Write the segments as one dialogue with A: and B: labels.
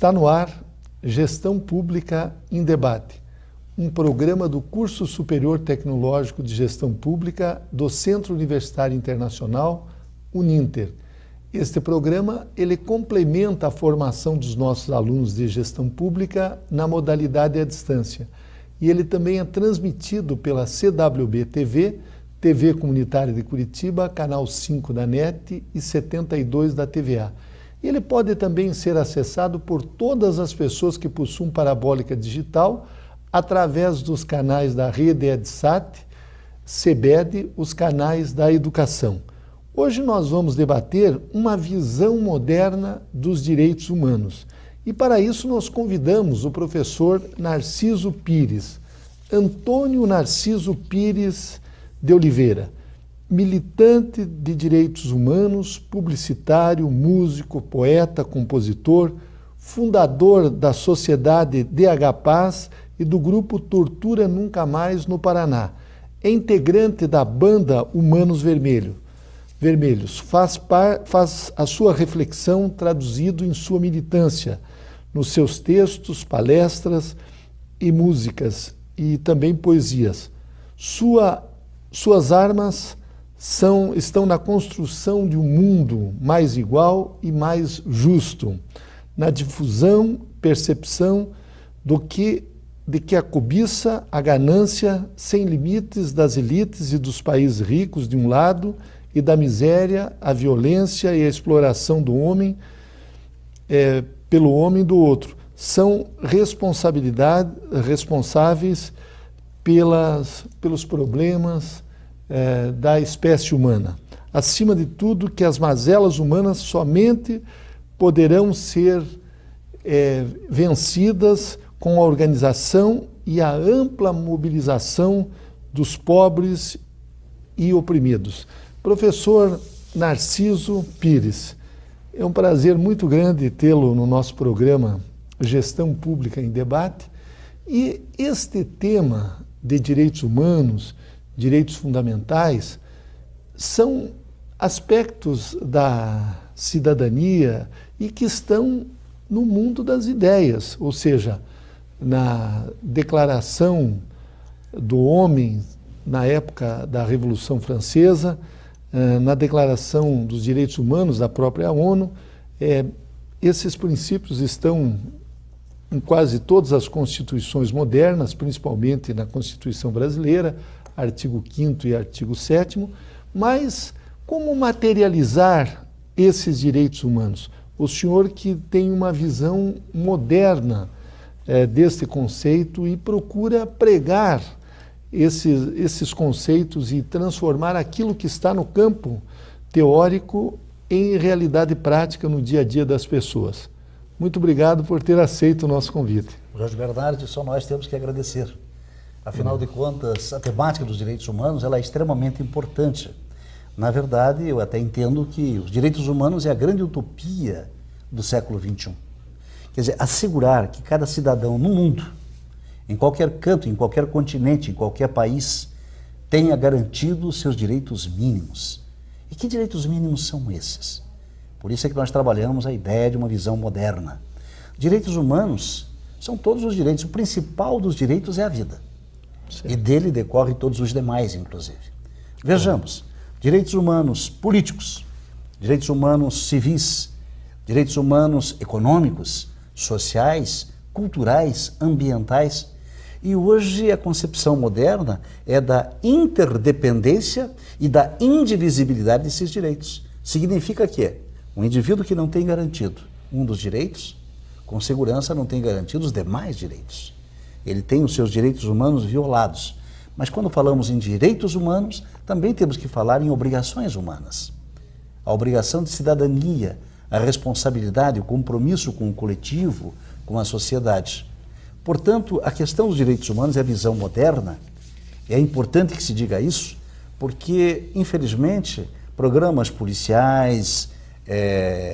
A: Está no ar Gestão Pública em Debate, um programa do Curso Superior Tecnológico de Gestão Pública do Centro Universitário Internacional, Uninter. Este programa ele complementa a formação dos nossos alunos de gestão pública na modalidade à distância. E ele também é transmitido pela CWB TV, TV Comunitária de Curitiba, canal 5 da NET e 72 da TVA. Ele pode também ser acessado por todas as pessoas que possuem parabólica digital através dos canais da rede EdSat, CBED, os canais da educação. Hoje nós vamos debater uma visão moderna dos direitos humanos. E para isso nós convidamos o professor Narciso Pires, Antônio Narciso Pires de Oliveira, militante de direitos humanos, publicitário, músico, poeta, compositor, fundador da Sociedade DH Paz e do grupo Tortura Nunca Mais no Paraná. É integrante da banda Humanos Vermelhos. Faz a sua reflexão traduzido em sua militância, nos seus textos, palestras e músicas e também poesias. Suas armas estão na construção de um mundo mais igual e mais justo, na difusão, percepção de que a cobiça, a ganância sem limites das elites e dos países ricos de um lado e da miséria, a violência e a exploração do homem pelo homem do outro são responsáveis pelos problemas da espécie humana. Acima de tudo, que as mazelas humanas somente poderão ser vencidas com a organização e a ampla mobilização dos pobres e oprimidos. Professor Narciso Pires, é um prazer muito grande tê-lo no nosso programa Gestão Pública em Debate. E este tema de direitos humanos, direitos fundamentais, são aspectos da cidadania e que estão no mundo das ideias, ou seja, na Declaração do Homem, na época da Revolução Francesa, na Declaração dos Direitos Humanos da própria ONU, esses princípios estão em quase todas as constituições modernas, principalmente na Constituição Brasileira, artigo 5º e artigo 7º, mas como materializar esses direitos humanos? O senhor que tem uma visão moderna deste conceito e procura pregar esses conceitos e transformar aquilo que está no campo teórico em realidade prática no dia a dia das pessoas. Muito obrigado por ter aceito o nosso convite.
B: Jorge Bernardi, só nós temos que agradecer. Afinal de contas, a temática dos direitos humanos ela é extremamente importante. Na verdade, eu até entendo que os direitos humanos é a grande utopia do século XXI. Quer dizer, assegurar que cada cidadão no mundo, em qualquer canto, em qualquer continente, em qualquer país, tenha garantido os seus direitos mínimos. E que direitos mínimos são esses? Por isso é que nós trabalhamos a ideia de uma visão moderna. Direitos humanos são todos os direitos. O principal dos direitos é a vida. Sim. E dele decorre todos os demais, inclusive. Vejamos, direitos humanos políticos, direitos humanos civis, direitos humanos econômicos, sociais, culturais, ambientais. E hoje a concepção moderna é da interdependência e da indivisibilidade desses direitos. Significa que um indivíduo que não tem garantido um dos direitos, com segurança não tem garantido os demais direitos. Ele tem os seus direitos humanos violados. Mas quando falamos em direitos humanos, também temos que falar em obrigações humanas. A obrigação de cidadania, a responsabilidade, o compromisso com o coletivo, com a sociedade. Portanto, a questão dos direitos humanos é a visão moderna. É importante que se diga isso, porque, infelizmente, programas policiais,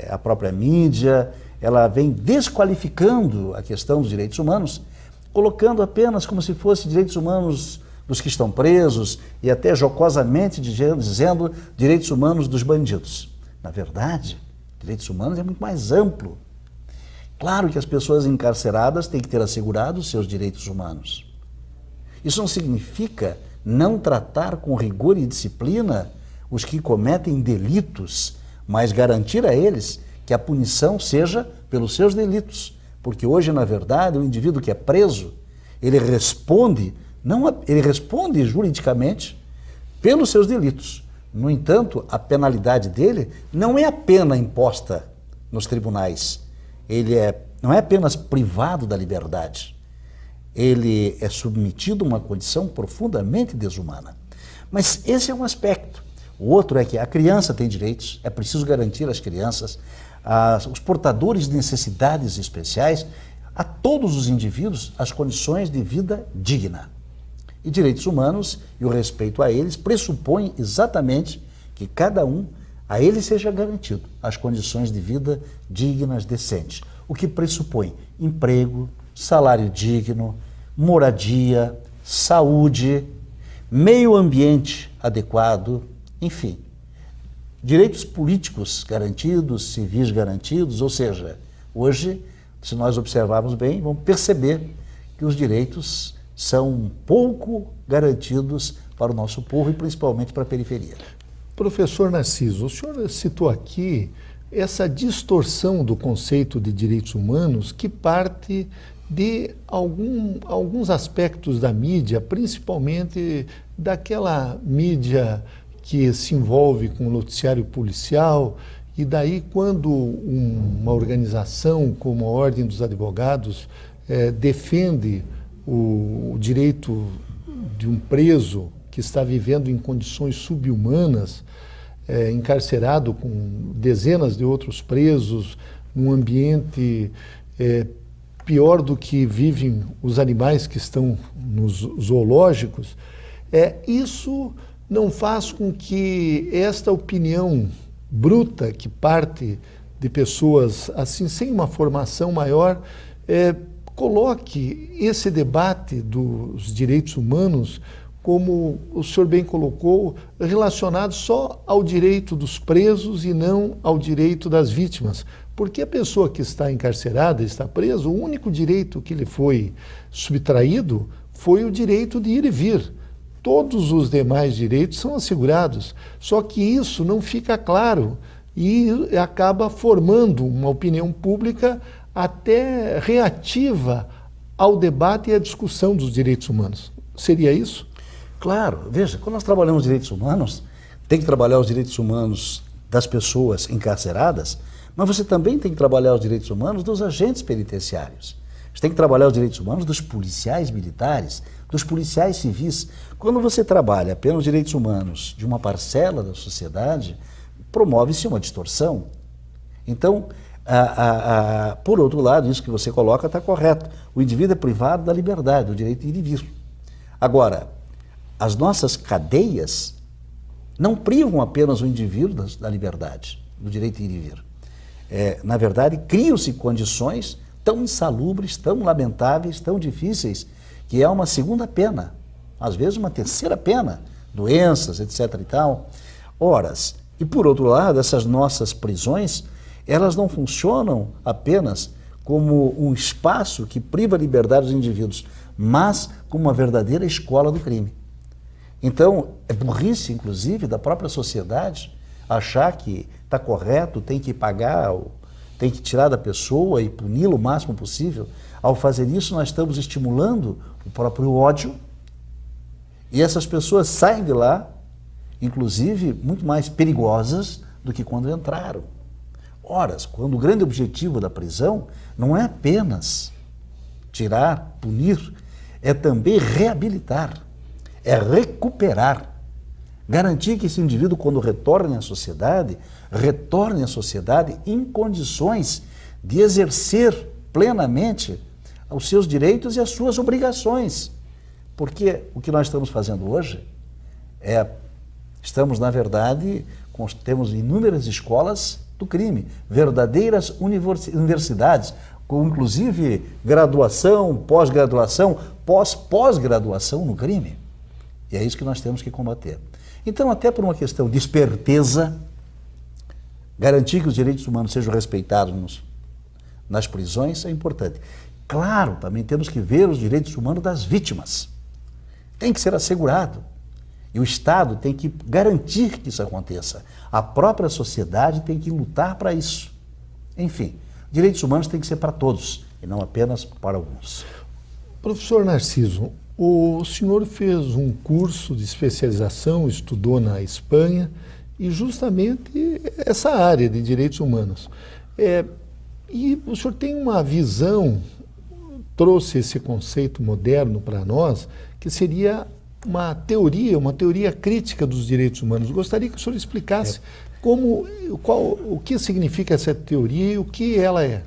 B: a própria mídia, ela vem desqualificando a questão dos direitos humanos, colocando apenas como se fossem direitos humanos dos que estão presos e até jocosamente dizendo direitos humanos dos bandidos. Na verdade, direitos humanos é muito mais amplo. Claro que as pessoas encarceradas têm que ter assegurados os seus direitos humanos. Isso não significa não tratar com rigor e disciplina os que cometem delitos, mas garantir a eles que a punição seja pelos seus delitos. Porque hoje, na verdade, o indivíduo que é preso, ele responde juridicamente pelos seus delitos. No entanto, a penalidade dele não é a pena imposta nos tribunais. Não é apenas privado da liberdade. Ele é submetido a uma condição profundamente desumana. Mas esse é um aspecto. O outro é que a criança tem direitos, é preciso garantir às crianças, os portadores de necessidades especiais, a todos os indivíduos, as condições de vida digna. E direitos humanos e o respeito a eles pressupõem exatamente que cada um, a ele seja garantido as condições de vida dignas, decentes. O que pressupõe emprego, salário digno, moradia, saúde, meio ambiente adequado, enfim, direitos políticos garantidos, civis garantidos, ou seja, hoje, se nós observarmos bem, vamos perceber que os direitos são pouco garantidos para o nosso povo e principalmente para a periferia.
A: Professor Narciso, o senhor citou aqui essa distorção do conceito de direitos humanos que parte de alguns aspectos da mídia, principalmente daquela mídia que se envolve com o noticiário policial, e daí quando uma organização como a Ordem dos Advogados defende o direito de um preso que está vivendo em condições subhumanas, encarcerado com dezenas de outros presos, num ambiente pior do que vivem os animais que estão nos zoológicos, isso não faz com que esta opinião bruta que parte de pessoas assim sem uma formação maior coloque esse debate dos direitos humanos, como o senhor bem colocou, relacionado só ao direito dos presos e não ao direito das vítimas. Porque a pessoa que está encarcerada, está presa, o único direito que lhe foi subtraído foi o direito de ir e vir. Todos os demais direitos são assegurados, só que isso não fica claro e acaba formando uma opinião pública até reativa ao debate e à discussão dos direitos humanos. Seria isso?
B: Claro, veja, quando nós trabalhamos direitos humanos, tem que trabalhar os direitos humanos das pessoas encarceradas, mas você também tem que trabalhar os direitos humanos dos agentes penitenciários. Você tem que trabalhar os direitos humanos dos policiais militares, dos policiais civis. Quando você trabalha apenas os direitos humanos de uma parcela da sociedade, promove-se uma distorção. Então, por outro lado, isso que você coloca está correto. O indivíduo é privado da liberdade, do direito de ir e vir. Agora, as nossas cadeias não privam apenas o indivíduo da liberdade, do direito de ir e vir. Na verdade, criam-se condições tão insalubres, tão lamentáveis, tão difíceis, que é uma segunda pena, às vezes uma terceira pena, doenças, etc. e tal. Horas. E por outro lado, essas nossas prisões, elas não funcionam apenas como um espaço que priva a liberdade dos indivíduos, mas como uma verdadeira escola do crime. Então, é burrice, inclusive, da própria sociedade achar que está correto, tem que pagar, tem que tirar da pessoa e puni-la o máximo possível. Ao fazer isso, nós estamos estimulando o próprio ódio e essas pessoas saem de lá, inclusive, muito mais perigosas do que quando entraram. Ora, quando o grande objetivo da prisão não é apenas tirar, punir, é também reabilitar, é recuperar, garantir que esse indivíduo, quando retorne à sociedade em condições de exercer plenamente os seus direitos e as suas obrigações. Porque o que nós estamos fazendo hoje estamos, na verdade, temos inúmeras escolas do crime, verdadeiras universidades, com inclusive graduação, pós-graduação, pós-graduação no crime. E é isso que nós temos que combater. Então, até por uma questão de esperteza, garantir que os direitos humanos sejam respeitados nas prisões é importante. Claro, também temos que ver os direitos humanos das vítimas. Tem que ser assegurado. E o Estado tem que garantir que isso aconteça. A própria sociedade tem que lutar para isso. Enfim, direitos humanos têm que ser para todos e não apenas para alguns.
A: Professor Narciso, o senhor fez um curso de especialização, estudou na Espanha, e justamente essa área de direitos humanos. E o senhor tem uma visão, trouxe esse conceito moderno para nós, que seria uma teoria crítica dos direitos humanos. Gostaria que o senhor explicasse o que significa essa teoria e o que ela é.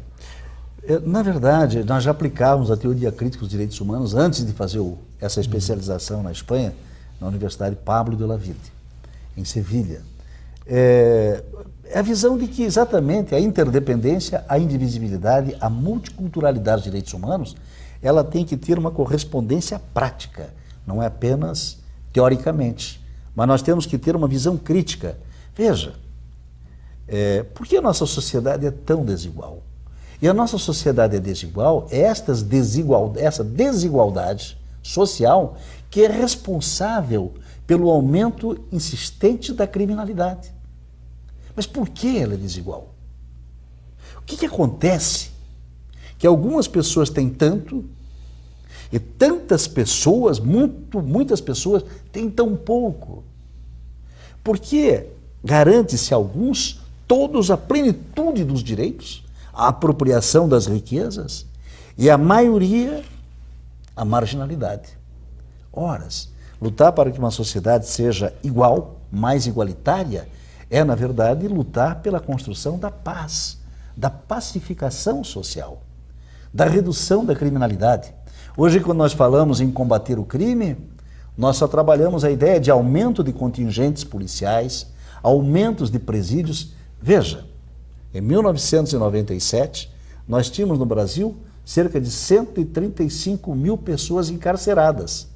B: Na verdade, nós já aplicávamos a teoria crítica dos direitos humanos antes de fazer essa especialização na Espanha, na Universidade Pablo de Olavide, em Sevilha. É a visão de que exatamente a interdependência, a indivisibilidade, a multiculturalidade dos direitos humanos, ela tem que ter uma correspondência prática, não é apenas teoricamente, mas nós temos que ter uma visão crítica. Veja, por que a nossa sociedade é tão desigual? E a nossa sociedade é desigual, essa desigualdade social que é responsável pelo aumento insistente da criminalidade. Mas por que ela é desigual? O que acontece? Que algumas pessoas têm tanto e tantas pessoas, muitas pessoas, têm tão pouco. Porque garante-se a alguns todos a plenitude dos direitos, a apropriação das riquezas e a maioria a marginalidade. Ora, lutar para que uma sociedade seja igual, mais igualitária, é, na verdade, lutar pela construção da paz, da pacificação social, da redução da criminalidade. Hoje, quando nós falamos em combater o crime, nós só trabalhamos a ideia de aumento de contingentes policiais, aumentos de presídios. Veja, em 1997, nós tínhamos no Brasil cerca de 135 mil pessoas encarceradas.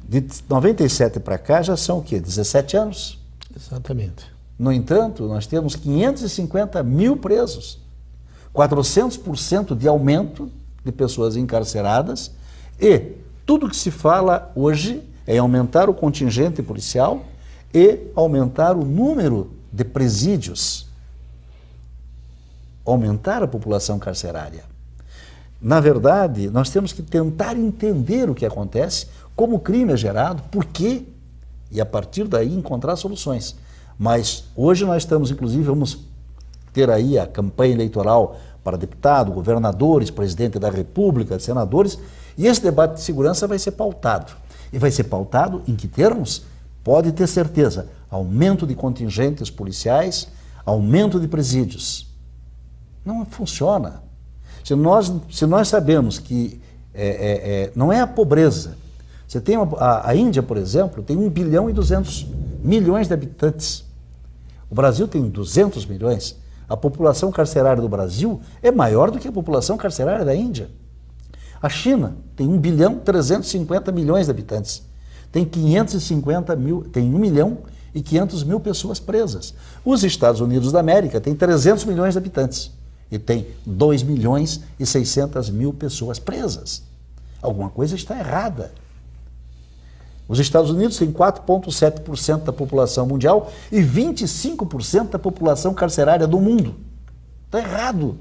B: De 97 para cá já são o quê? 17 anos?
A: Exatamente.
B: No entanto, nós temos 550 mil presos, 400% de aumento de pessoas encarceradas e tudo que se fala hoje é aumentar o contingente policial e aumentar o número de presídios, aumentar a população carcerária. Na verdade, nós temos que tentar entender o que acontece, como o crime é gerado, por quê, e a partir daí encontrar soluções. Mas hoje nós estamos, inclusive, vamos ter aí a campanha eleitoral para deputado, governadores, presidente da República, senadores, e esse debate de segurança vai ser pautado. E vai ser pautado em que termos? Pode ter certeza, aumento de contingentes policiais, aumento de presídios. Não funciona. Se nós sabemos que não é a pobreza. Você tem a Índia, por exemplo, tem 1 bilhão e 200 milhões de habitantes. O Brasil tem 200 milhões. A população carcerária do Brasil é maior do que a população carcerária da Índia. A China tem 1 bilhão e 350 milhões de habitantes. Tem 1 milhão e 500 mil pessoas presas. Os Estados Unidos da América tem 300 milhões de habitantes e tem 2 milhões e 600 mil pessoas presas. Alguma coisa está errada. Os Estados Unidos têm 4,7% da população mundial e 25% da população carcerária do mundo. Está errado.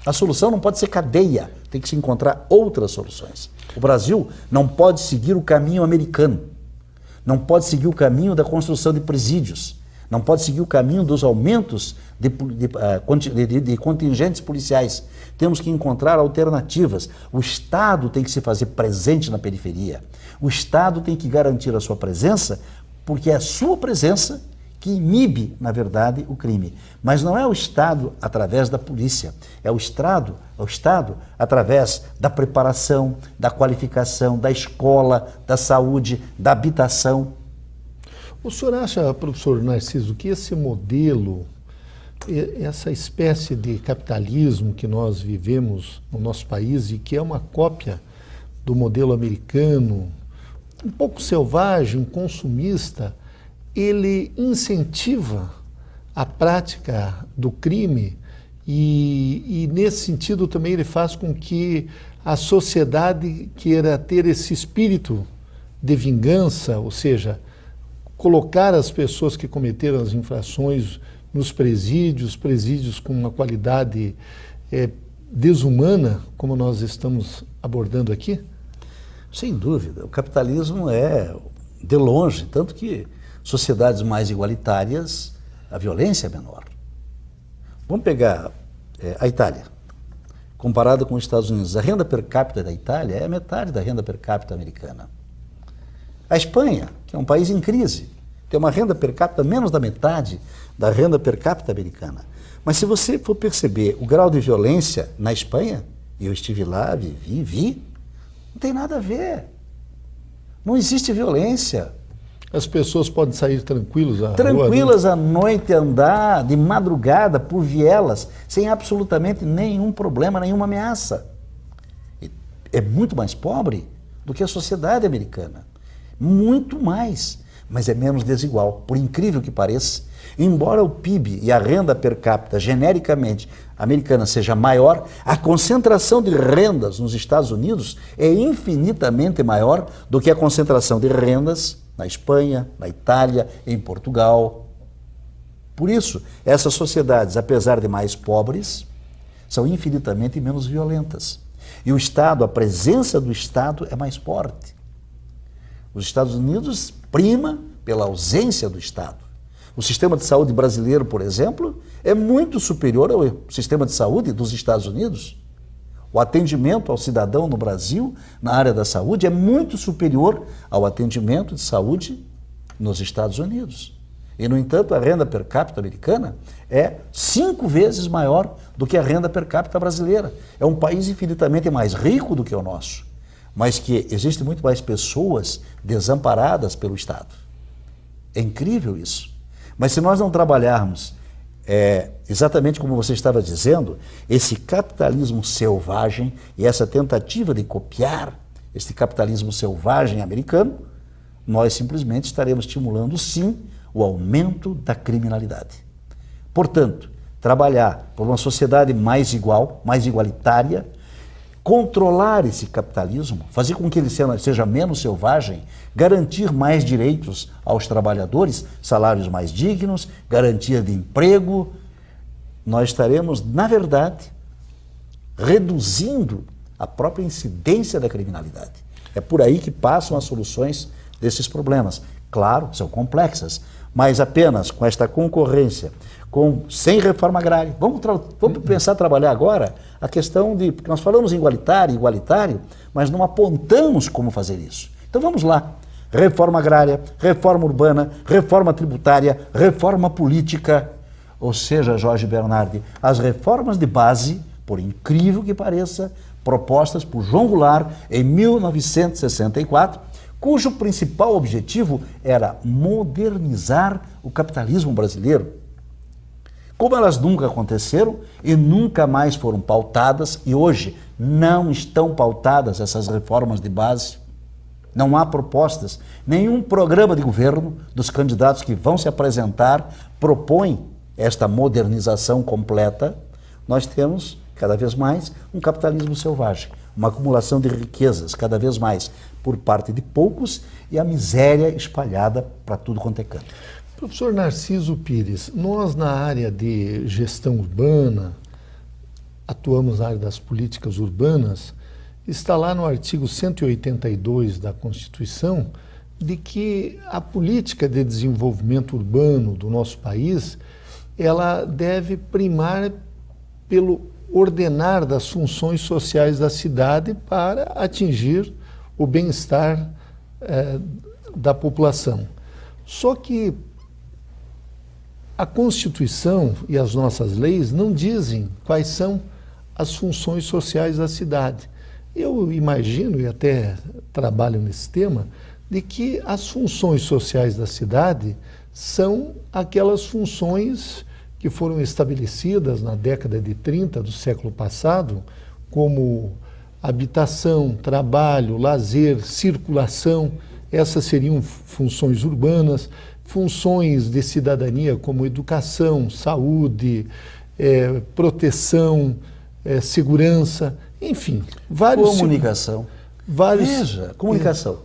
B: A solução não pode ser cadeia, tem que se encontrar outras soluções. O Brasil não pode seguir o caminho americano, não pode seguir o caminho da construção de presídios, não pode seguir o caminho dos aumentos de contingentes policiais. Temos que encontrar alternativas. O Estado tem que se fazer presente na periferia. O Estado tem que garantir a sua presença, porque é a sua presença que inibe, na verdade, o crime. Mas não é o Estado através da polícia, é o Estado através da preparação, da qualificação, da escola, da saúde, da habitação.
A: O senhor acha, professor Narciso, que esse modelo, essa espécie de capitalismo que nós vivemos no nosso país e que é uma cópia do modelo americano, um pouco selvagem, consumista, ele incentiva a prática do crime E nesse sentido também ele faz com que a sociedade queira ter esse espírito de vingança, ou seja, colocar as pessoas que cometeram as infrações nos presídios com uma qualidade desumana, como nós estamos abordando aqui?
B: Sem dúvida. O capitalismo é de longe, tanto que sociedades mais igualitárias, a violência é menor. Vamos pegar a Itália, comparada com os Estados Unidos. A renda per capita da Itália é metade da renda per capita americana. A Espanha, que é um país em crise, tem uma renda per capita menos da metade da renda per capita americana. Mas se você for perceber o grau de violência na Espanha, e eu estive lá, vi, não tem nada a ver. Não existe violência.
A: As pessoas podem sair tranquilas
B: à noite, andar de madrugada por vielas, sem absolutamente nenhum problema, nenhuma ameaça. É muito mais pobre do que a sociedade americana. Muito mais. Mas é menos desigual, por incrível que pareça. Embora o PIB e a renda per capita, genericamente, americana seja maior, a concentração de rendas nos Estados Unidos é infinitamente maior do que a concentração de rendas na Espanha, na Itália, em Portugal. Por isso, essas sociedades, apesar de mais pobres, são infinitamente menos violentas. E o Estado, a presença do Estado é mais forte. Os Estados Unidos prima pela ausência do Estado. O sistema de saúde brasileiro, por exemplo, é muito superior ao sistema de saúde dos Estados Unidos. O atendimento ao cidadão no Brasil, na área da saúde, é muito superior ao atendimento de saúde nos Estados Unidos. E, no entanto, a renda per capita americana é 5 vezes maior do que a renda per capita brasileira. É um país infinitamente mais rico do que o nosso, mas que existem muito mais pessoas desamparadas pelo Estado. É incrível isso. Mas se nós não trabalharmos exatamente como você estava dizendo, esse capitalismo selvagem e essa tentativa de copiar esse capitalismo selvagem americano, nós simplesmente estaremos estimulando, sim, o aumento da criminalidade. Portanto, trabalhar por uma sociedade mais igual, mais igualitária, controlar esse capitalismo, fazer com que ele seja menos selvagem, garantir mais direitos aos trabalhadores, salários mais dignos, garantia de emprego, nós estaremos, na verdade, reduzindo a própria incidência da criminalidade. É por aí que passam as soluções desses problemas. Claro, são complexas, mas apenas com esta concorrência, sem reforma agrária. Vamos pensar trabalhar agora a questão de, porque nós falamos em igualitário, mas não apontamos como fazer isso. Então vamos lá. Reforma agrária, reforma urbana, reforma tributária, reforma política. Ou seja, Jorge Bernardi, as reformas de base, por incrível que pareça, propostas por João Goulart em 1964, cujo principal objetivo era modernizar o capitalismo brasileiro. Como elas nunca aconteceram e nunca mais foram pautadas, e hoje não estão pautadas essas reformas de base, não há propostas, nenhum programa de governo dos candidatos que vão se apresentar propõe esta modernização completa, nós temos cada vez mais um capitalismo selvagem, uma acumulação de riquezas cada vez mais por parte de poucos e a miséria espalhada para tudo quanto é canto.
A: Professor Narciso Pires, nós na área de gestão urbana, atuamos na área das políticas urbanas, está lá no artigo 182 da Constituição de que a política de desenvolvimento urbano do nosso país, ela deve primar pelo ordenar das funções sociais da cidade para atingir o bem-estar da população. Só que a Constituição e as nossas leis não dizem quais são as funções sociais da cidade. Eu imagino, e até trabalho nesse tema, de que as funções sociais da cidade são aquelas funções que foram estabelecidas na década de 30 do século passado, como habitação, trabalho, lazer, circulação. Essas seriam funções urbanas, funções de cidadania como educação, saúde, proteção, segurança, enfim, vários...
B: Comunicação.
A: Vários...
B: Veja, comunicação.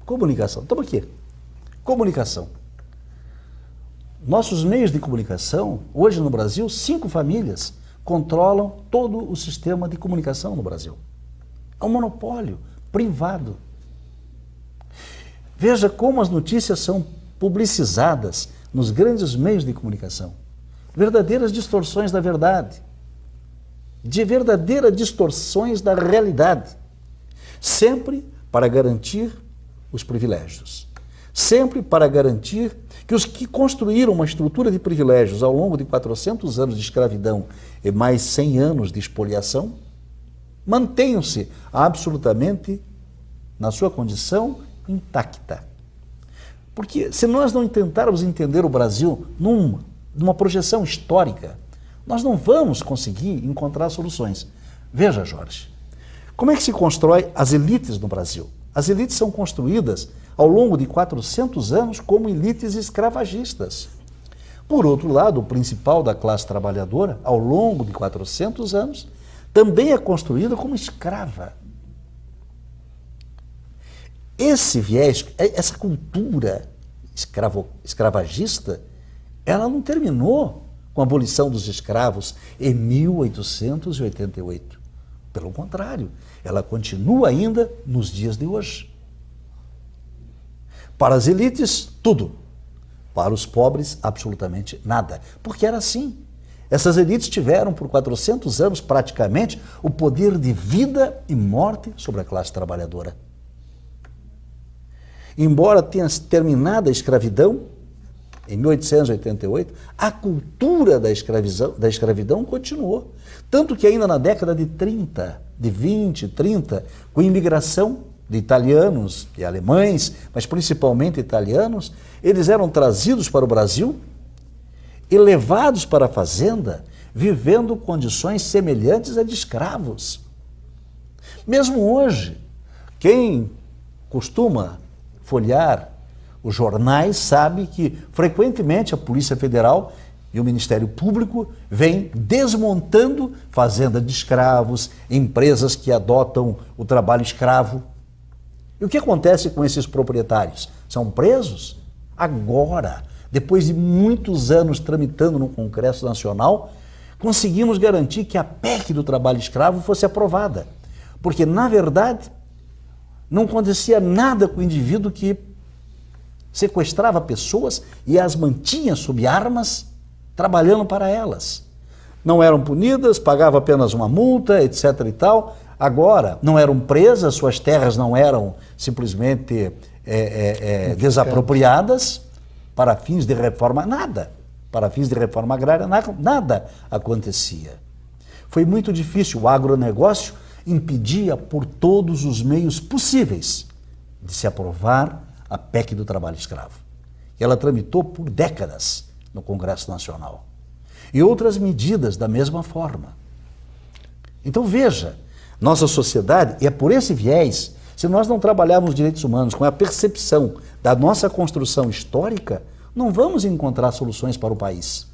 B: Comunicação. Estamos aqui. Comunicação. Nossos meios de comunicação, hoje no Brasil, 5 famílias controlam todo o sistema de comunicação no Brasil. É um monopólio privado. Veja como as notícias são publicizadas nos grandes meios de comunicação. Verdadeiras distorções da verdade. De verdadeiras distorções da realidade. Sempre para garantir os privilégios. Sempre para garantir que os que construíram uma estrutura de privilégios ao longo de 400 anos de escravidão e mais 100 anos de expoliação, mantenham-se absolutamente na sua condição intacta. Porque se nós não tentarmos entender o Brasil numa projeção histórica, nós não vamos conseguir encontrar soluções. Veja, Jorge, como é que se constrói as elites no Brasil? As elites são construídas ao longo de 400 anos como elites escravagistas. Por outro lado, o principal da classe trabalhadora, ao longo de 400 anos, também é construída como escrava. Esse viés, essa cultura escravagista, ela não terminou com a abolição dos escravos em 1888. Pelo contrário, ela continua ainda nos dias de hoje. Para as elites, tudo. Para os pobres, absolutamente nada. Porque era assim. Essas elites tiveram, por 400 anos, praticamente, o poder de vida e morte sobre a classe trabalhadora. Embora tenha terminado a escravidão, em 1888, a cultura da escravidão continuou. Tanto que ainda na década de 30, de 20, 30, com a imigração de italianos e alemães, mas principalmente italianos, eles eram trazidos para o Brasil e levados para a fazenda, vivendo condições semelhantes a de escravos. Mesmo hoje, quem costuma folhear os jornais sabe que frequentemente a Polícia Federal e o Ministério Público vêm desmontando fazendas de escravos, empresas que adotam o trabalho escravo. E o que acontece com esses proprietários? São presos? Agora, depois de muitos anos tramitando no Congresso Nacional, conseguimos garantir que a PEC do trabalho escravo fosse aprovada. Porque, na verdade, não acontecia nada com o indivíduo que sequestrava pessoas e as mantinha sob armas, trabalhando para elas. Não eram punidas, pagavam apenas uma multa, etc. e tal. Agora, não eram presas, suas terras não eram simplesmente desapropriadas para fins de reforma, nada. Para fins de reforma agrária, nada acontecia. Foi muito difícil, o agronegócio impedia por todos os meios possíveis de se aprovar a PEC do trabalho escravo. Ela tramitou por décadas no Congresso Nacional. E outras medidas da mesma forma. Então veja, nossa sociedade, e é por esse viés, se nós não trabalharmos direitos humanos com a percepção da nossa construção histórica, não vamos encontrar soluções para o país.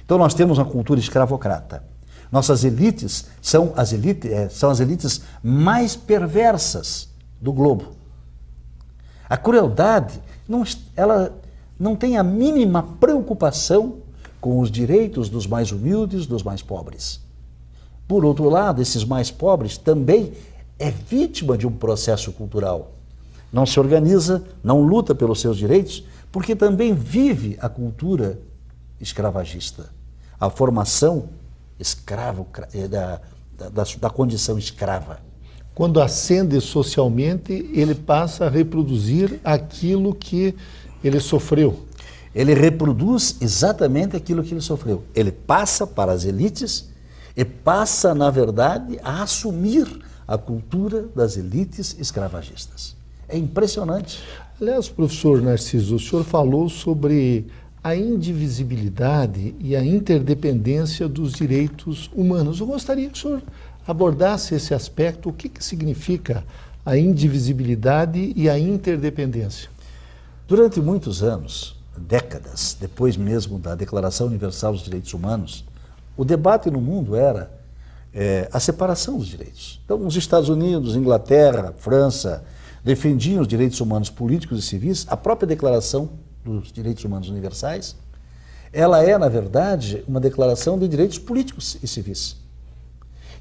B: Então nós temos uma cultura escravocrata. Nossas elites são as elites mais perversas do globo. A crueldade, ela não tem a mínima preocupação com os direitos dos mais humildes, dos mais pobres. Por outro lado, esses mais pobres também é vítima de um processo cultural. Não se organiza, não luta pelos seus direitos, porque também vive a cultura escravagista. A formação da condição escrava.
A: Quando ascende socialmente, ele passa a reproduzir aquilo que ele sofreu.
B: Ele reproduz exatamente aquilo que ele sofreu. Ele passa para as elites e passa, na verdade, a assumir a cultura das elites escravagistas. É impressionante.
A: Aliás, professor Narciso, o senhor falou sobre a indivisibilidade e a interdependência dos direitos humanos. Eu gostaria que o senhor abordasse esse aspecto. O que significa a indivisibilidade e a interdependência?
B: Durante muitos anos, décadas, depois mesmo da Declaração Universal dos Direitos Humanos, O debate no mundo era a separação dos direitos. Então, os Estados Unidos, Inglaterra, França, defendiam os direitos humanos políticos e civis. A própria Declaração dos Direitos Humanos Universais, ela é, na verdade, uma declaração de direitos políticos e civis.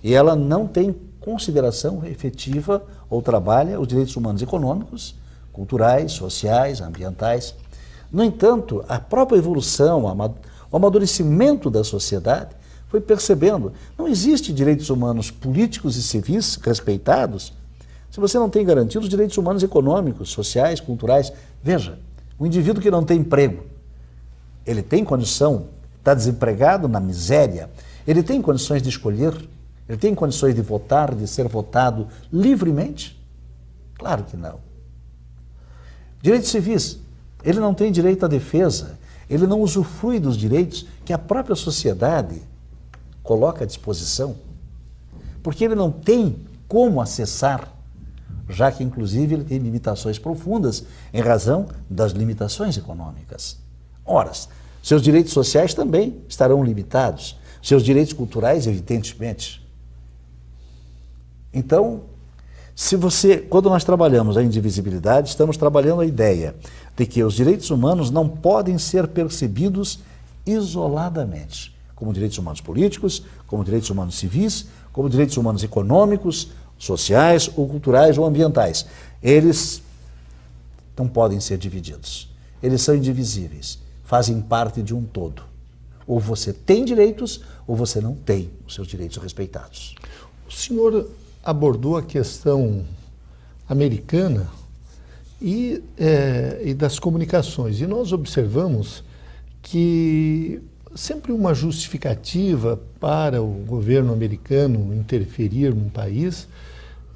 B: E ela não tem consideração efetiva ou trabalha os direitos humanos econômicos, culturais, sociais, ambientais. No entanto, a própria evolução, o amadurecimento da sociedade foi percebendo, não existe direitos humanos políticos e civis respeitados se você não tem garantido os direitos humanos econômicos, sociais, culturais. Veja, o indivíduo que não tem emprego, ele tem condição, está desempregado na miséria, ele tem condições de escolher, ele tem condições de votar, de ser votado livremente? Claro que não. Direitos civis, ele não tem direito à defesa, ele não usufrui dos direitos que a própria sociedade coloca à disposição, porque ele não tem como acessar, já que inclusive ele tem limitações profundas em razão das limitações econômicas. Ora, seus direitos sociais também estarão limitados, seus direitos culturais, evidentemente. Então, quando nós trabalhamos a indivisibilidade, estamos trabalhando a ideia de que os direitos humanos não podem ser percebidos isoladamente, como direitos humanos políticos, como direitos humanos civis, como direitos humanos econômicos, sociais ou culturais ou ambientais. Eles não podem ser divididos. Eles são indivisíveis, fazem parte de um todo. Ou você tem direitos, ou você não tem os seus direitos respeitados.
A: O senhor abordou a questão americana e das comunicações. E nós observamos que sempre uma justificativa para o governo americano interferir num país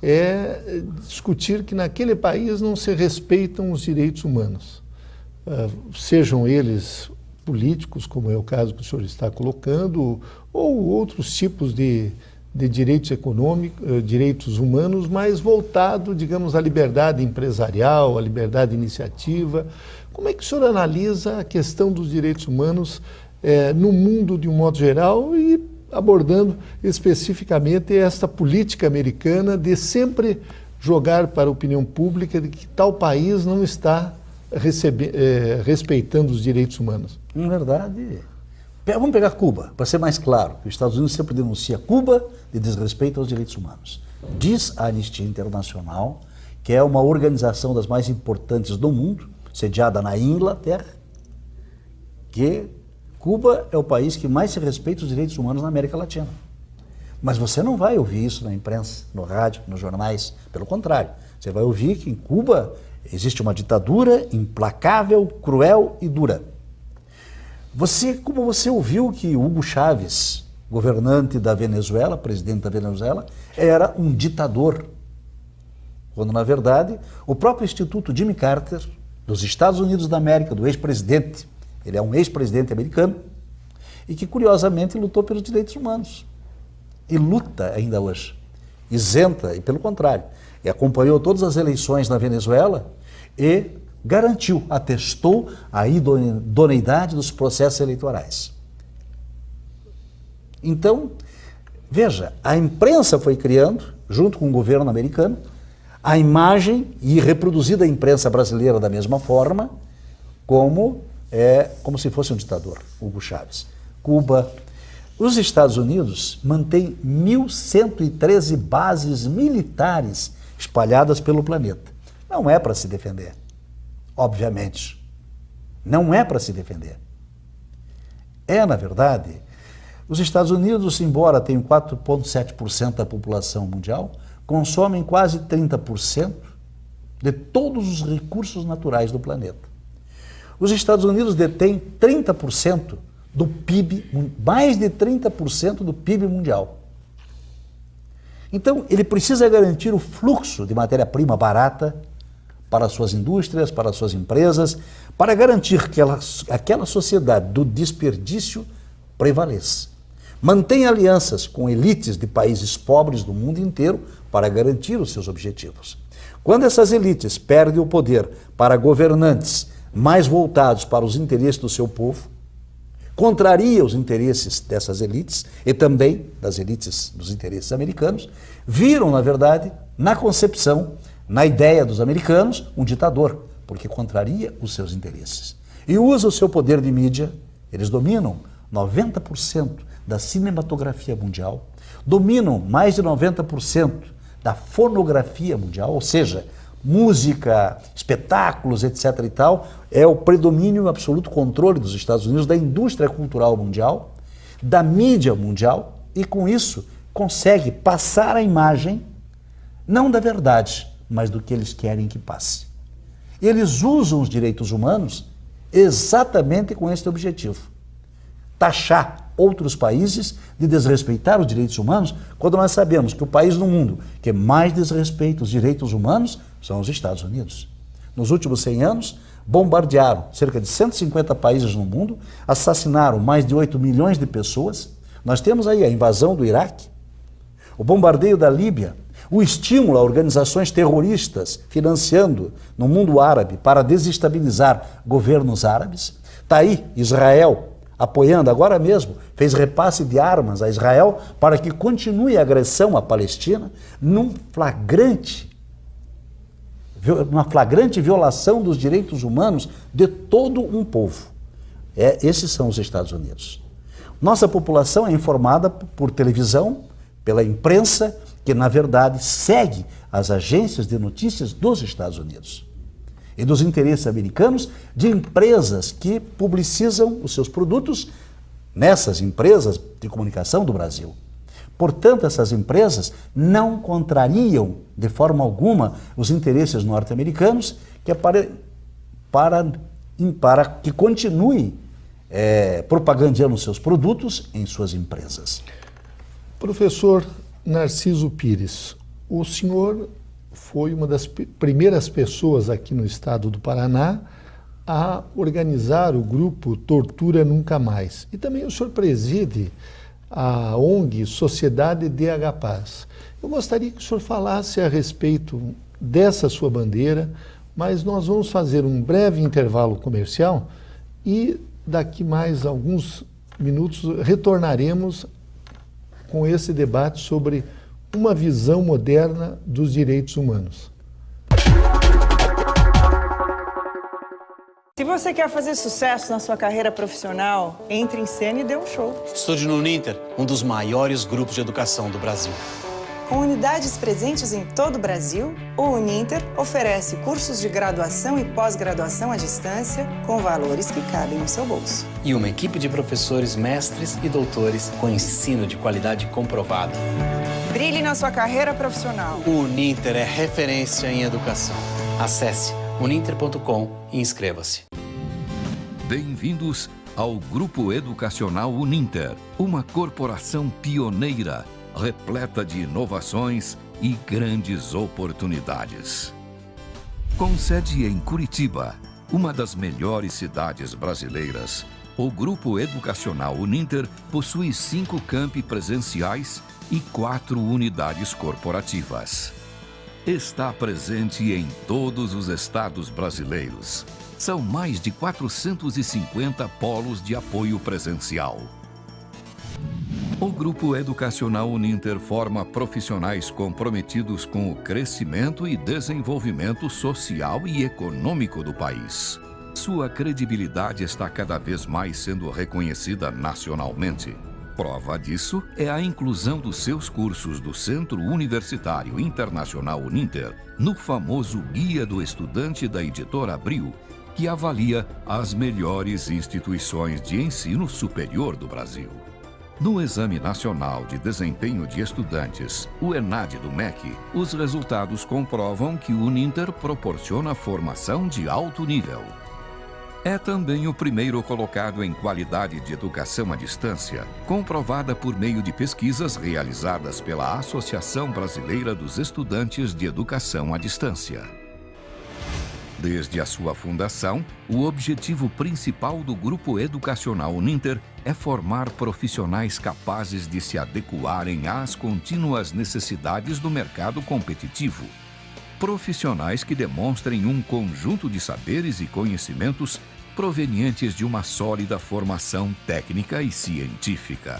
A: é discutir que naquele país não se respeitam os direitos humanos, sejam eles políticos, como é o caso que o senhor está colocando, ou outros tipos de direitos econômicos, direitos humanos, mas voltado, digamos, à liberdade empresarial, à liberdade de iniciativa. Como é que o senhor analisa a questão dos direitos humanos no mundo de um modo geral e abordando especificamente esta política americana de sempre jogar para a opinião pública de que tal país não está respeitando os direitos humanos?
B: Na verdade, vamos pegar Cuba, para ser mais claro. Os Estados Unidos sempre denuncia Cuba de desrespeito aos direitos humanos. Diz a Anistia Internacional, que é uma organização das mais importantes do mundo, sediada na Inglaterra, que Cuba é o país que mais se respeita os direitos humanos na América Latina. Mas você não vai ouvir isso na imprensa, no rádio, nos jornais. Pelo contrário, você vai ouvir que em Cuba existe uma ditadura implacável, cruel e dura. Como você ouviu que Hugo Chávez, governante da Venezuela, presidente da Venezuela, era um ditador, quando na verdade o próprio Instituto Jimmy Carter, dos Estados Unidos da América, do ex-presidente, ele é um ex-presidente americano, e que curiosamente lutou pelos direitos humanos, e luta ainda hoje, isenta, e pelo contrário, e acompanhou todas as eleições na Venezuela e garantiu, atestou a idoneidade dos processos eleitorais. Então, veja, a imprensa foi criando, junto com o governo americano, a imagem e reproduzida a imprensa brasileira da mesma forma, como se fosse um ditador, Hugo Chávez. Cuba. Os Estados Unidos mantêm 1.113 bases militares espalhadas pelo planeta. Não é para se defender, obviamente. Não é para se defender. Na verdade, os Estados Unidos, embora tenham 4,7% da população mundial, consomem quase 30% de todos os recursos naturais do planeta. Os Estados Unidos detêm 30% do PIB, mais de 30% do PIB mundial. Então, ele precisa garantir o fluxo de matéria-prima barata para suas indústrias, para suas empresas, para garantir que aquela sociedade do desperdício prevaleça. Mantém alianças com elites de países pobres do mundo inteiro para garantir os seus objetivos. Quando essas elites perdem o poder para governantes mais voltados para os interesses do seu povo, contraria os interesses dessas elites e também das elites dos interesses americanos, viram, na verdade, na concepção, na ideia dos americanos, um ditador, porque contraria os seus interesses. E usa o seu poder de mídia, eles dominam 90% da cinematografia mundial, dominam mais de 90% da fonografia mundial, ou seja, música, espetáculos, etc. e tal, é o predomínio e absoluto controle dos Estados Unidos da indústria cultural mundial, da mídia mundial, e com isso consegue passar a imagem, não da verdade, mas do que eles querem que passe. Eles usam os direitos humanos exatamente com este objetivo: taxar outros países de desrespeitar os direitos humanos, quando nós sabemos que o país no mundo que mais desrespeita os direitos humanos são os Estados Unidos. Nos últimos 100 anos, bombardearam cerca de 150 países no mundo, assassinaram mais de 8 milhões de pessoas. Nós temos aí a invasão do Iraque, o bombardeio da Líbia, o estímulo a organizações terroristas financiando no mundo árabe para desestabilizar governos árabes. Está aí Israel apoiando, agora mesmo, fez repasse de armas a Israel para que continue a agressão à Palestina numa flagrante violação dos direitos humanos de todo um povo. Esses são os Estados Unidos. Nossa população é informada por televisão, pela imprensa, que na verdade segue as agências de notícias dos Estados Unidos e dos interesses americanos, de empresas que publicizam os seus produtos nessas empresas de comunicação do Brasil. Portanto, essas empresas não contrariam de forma alguma os interesses norte-americanos, que é para que continue propagandeando seus produtos em suas empresas.
A: Professor Narciso Pires, o senhor foi uma das primeiras pessoas aqui no estado do Paraná a organizar o grupo Tortura Nunca Mais. E também o senhor preside a ONG Sociedade DH Paz. Eu gostaria que o senhor falasse a respeito dessa sua bandeira, mas nós vamos fazer um breve intervalo comercial e daqui mais alguns minutos retornaremos com esse debate sobre uma visão moderna dos direitos humanos.
C: Se você quer fazer sucesso na sua carreira profissional, entre em cena e dê um show.
D: Estude no Uninter, um dos maiores grupos de educação do Brasil.
C: Com unidades presentes em todo o Brasil, o Uninter oferece cursos de graduação e pós-graduação à distância com valores que cabem no seu bolso.
D: E uma equipe de professores, mestres e doutores com ensino de qualidade comprovada.
C: Brilhe na sua carreira profissional.
D: O Uninter é referência em educação. Acesse uninter.com e inscreva-se.
E: Bem-vindos ao Grupo Educacional Uninter, uma corporação pioneira, repleta de inovações e grandes oportunidades. Com sede em Curitiba, uma das melhores cidades brasileiras, o Grupo Educacional Uninter possui 5 campi presenciais e 4 unidades corporativas. Está presente em todos os estados brasileiros. São mais de 450 polos de apoio presencial. O Grupo Educacional Uninter forma profissionais comprometidos com o crescimento e desenvolvimento social e econômico do país. Sua credibilidade está cada vez mais sendo reconhecida nacionalmente. Prova disso é a inclusão dos seus cursos do Centro Universitário Internacional Uninter no famoso Guia do Estudante da Editora Abril, que avalia as melhores instituições de ensino superior do Brasil. No Exame Nacional de Desempenho de Estudantes, o ENAD do MEC, os resultados comprovam que o Uninter proporciona formação de alto nível. É também o primeiro colocado em qualidade de educação à distância, comprovada por meio de pesquisas realizadas pela Associação Brasileira dos Estudantes de Educação à Distância. Desde a sua fundação, o objetivo principal do Grupo Educacional Uninter é formar profissionais capazes de se adequarem às contínuas necessidades do mercado competitivo. Profissionais que demonstrem um conjunto de saberes e conhecimentos provenientes de uma sólida formação técnica e científica.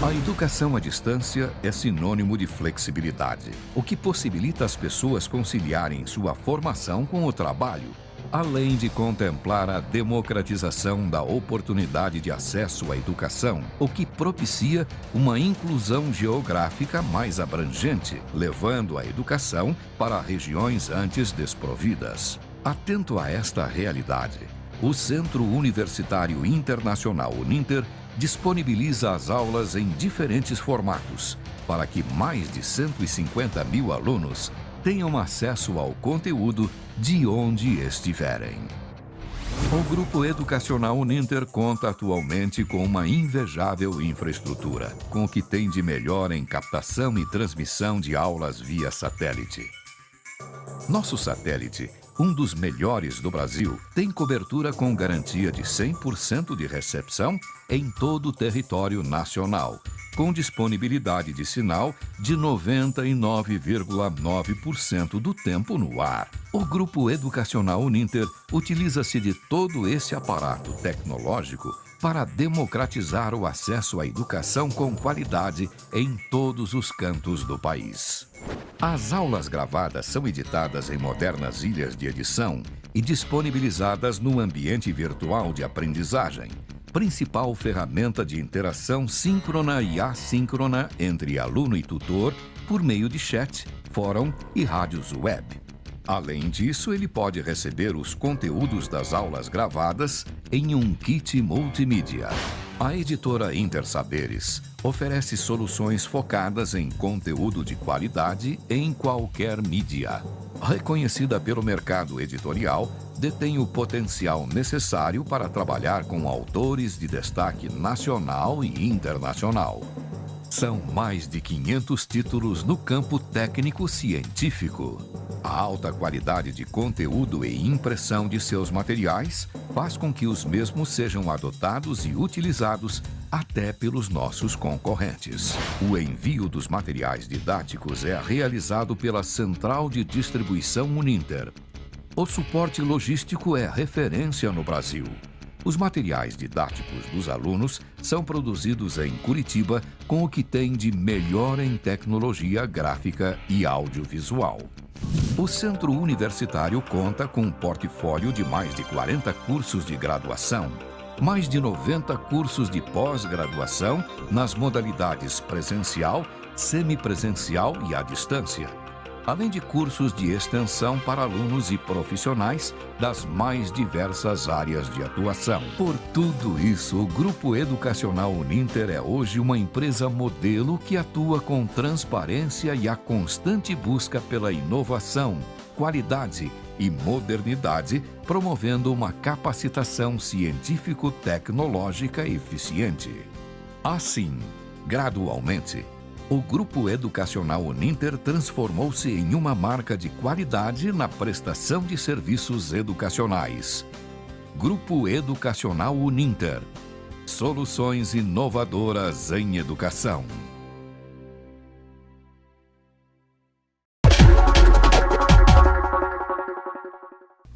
E: A educação à distância é sinônimo de flexibilidade, o que possibilita as pessoas conciliarem sua formação com o trabalho, além de contemplar a democratização da oportunidade de acesso à educação, o que propicia uma inclusão geográfica mais abrangente, levando a educação para regiões antes desprovidas. Atento a esta realidade, o Centro Universitário Internacional Uninter disponibiliza as aulas em diferentes formatos, para que mais de 150 mil alunos tenham acesso ao conteúdo de onde estiverem. O Grupo Educacional Uninter conta atualmente com uma invejável infraestrutura, com o que tem de melhor em captação e transmissão de aulas via satélite. Nosso satélite, um dos melhores do Brasil, tem cobertura com garantia de 100% de recepção em todo o território nacional, com disponibilidade de sinal de 99,9% do tempo no ar. O Grupo Educacional Uninter utiliza-se de todo esse aparato tecnológico para democratizar o acesso à educação com qualidade em todos os cantos do país. As aulas gravadas são editadas em modernas ilhas de edição e disponibilizadas no ambiente virtual de aprendizagem, principal ferramenta de interação síncrona e assíncrona entre aluno e tutor por meio de chat, fórum e rádios web. Além disso, ele pode receber os conteúdos das aulas gravadas em um kit multimídia. A editora Intersaberes oferece soluções focadas em conteúdo de qualidade em qualquer mídia. Reconhecida pelo mercado editorial, detém o potencial necessário para trabalhar com autores de destaque nacional e internacional. São mais de 500 títulos no campo técnico-científico. A alta qualidade de conteúdo e impressão de seus materiais faz com que os mesmos sejam adotados e utilizados até pelos nossos concorrentes. O envio dos materiais didáticos é realizado pela Central de Distribuição Uninter. O suporte logístico é referência no Brasil. Os materiais didáticos dos alunos são produzidos em Curitiba com o que tem de melhor em tecnologia gráfica e audiovisual. O Centro Universitário conta com um portfólio de mais de 40 cursos de graduação, mais de 90 cursos de pós-graduação nas modalidades presencial, semipresencial e à distância, além de cursos de extensão para alunos e profissionais das mais diversas áreas de atuação. Por tudo isso, o Grupo Educacional Uninter é hoje uma empresa modelo que atua com transparência e a constante busca pela inovação, qualidade e modernidade, promovendo uma capacitação científico-tecnológica eficiente. Assim, gradualmente, o Grupo Educacional Uninter transformou-se em uma marca de qualidade na prestação de serviços educacionais. Grupo Educacional Uninter. Soluções inovadoras em educação.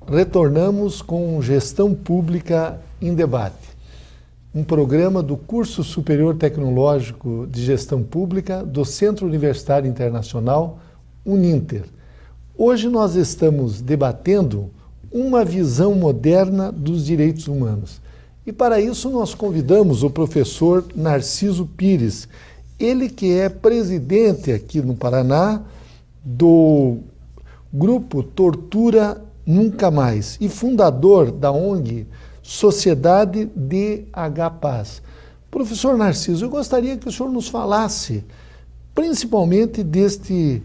A: Retornamos com Gestão Pública em Debate, um programa do Curso Superior Tecnológico de Gestão Pública do Centro Universitário Internacional Uninter. Hoje nós estamos debatendo uma visão moderna dos direitos humanos. E para isso nós convidamos o professor Narciso Pires, ele que é presidente aqui no Paraná do Grupo Tortura Nunca Mais e fundador da ONG Sociedade DH Paz. Professor Narciso, eu gostaria que o senhor nos falasse principalmente deste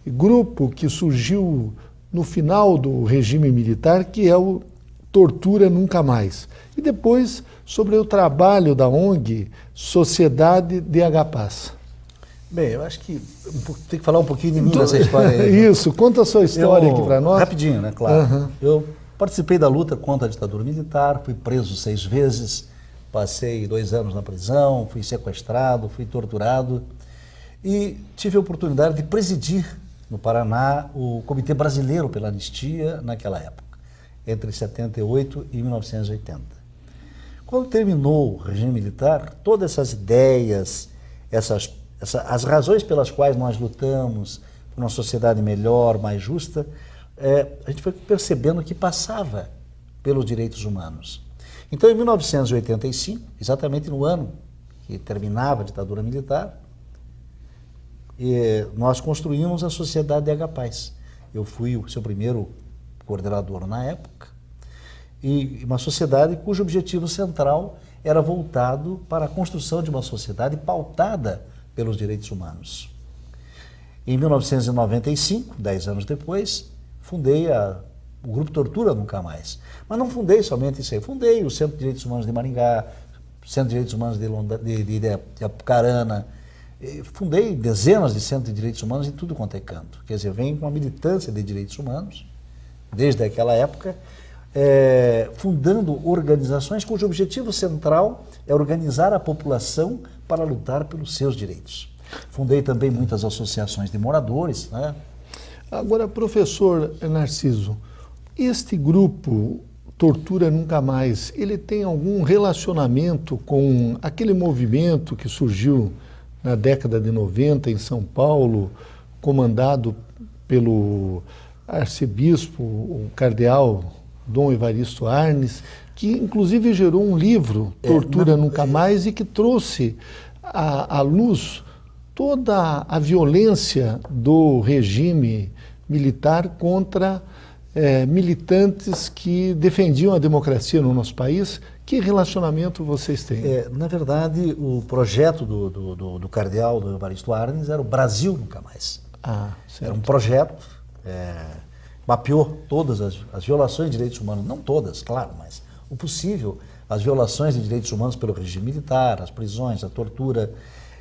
A: grupo que surgiu no final do regime militar, que é o Tortura Nunca Mais. E depois sobre o trabalho da ONG Sociedade DH Paz.
B: Bem, eu acho que tem que falar um pouquinho de mim nessa história aí.
A: Isso, conta a sua história aqui para nós.
B: Rapidinho, né? Claro. Eu participei da luta contra a ditadura militar, fui preso 6 vezes, passei 2 anos na prisão, fui sequestrado, fui torturado e tive a oportunidade de presidir no Paraná o Comitê Brasileiro pela Anistia naquela época. entre 78 e 1980. Quando terminou o regime militar, todas essas ideias, as razões pelas quais nós lutamos por uma sociedade melhor, mais justa, a gente foi percebendo que passava pelos direitos humanos. Então, em 1985, exatamente no ano que terminava a ditadura militar, nós construímos a Sociedade de Agapaz. Eu fui o seu primeiro coordenador na época, e uma sociedade cujo objetivo central era voltado para a construção de uma sociedade pautada pelos direitos humanos. Em 1995, 10 anos depois, fundei o Grupo Tortura Nunca Mais. Mas não fundei somente isso aí, fundei o Centro de Direitos Humanos de Maringá, o Centro de Direitos Humanos de Apucarana, fundei dezenas de centros de direitos humanos em tudo quanto é canto. Quer dizer, venho com uma militância de direitos humanos, desde aquela época, fundando organizações cujo objetivo central é organizar a população para lutar pelos seus direitos. Fundei também muitas associações de moradores, né?
A: Agora, professor Narciso, este grupo Tortura Nunca Mais, ele tem algum relacionamento com aquele movimento que surgiu na década de 90 em São Paulo, comandado pelo arcebispo, o cardeal Dom Evaristo Arnes, que inclusive gerou um livro, Tortura Nunca Mais, e que trouxe à luz toda a violência do regime militar contra militantes que defendiam a democracia no nosso país. Que relacionamento vocês têm?
B: Na verdade, o projeto do cardeal do Evaristo Arnes era o Brasil Nunca Mais. Era um projeto, mapeou todas as violações de direitos humanos, não todas, claro, mas o possível, as violações de direitos humanos pelo regime militar, as prisões, a tortura.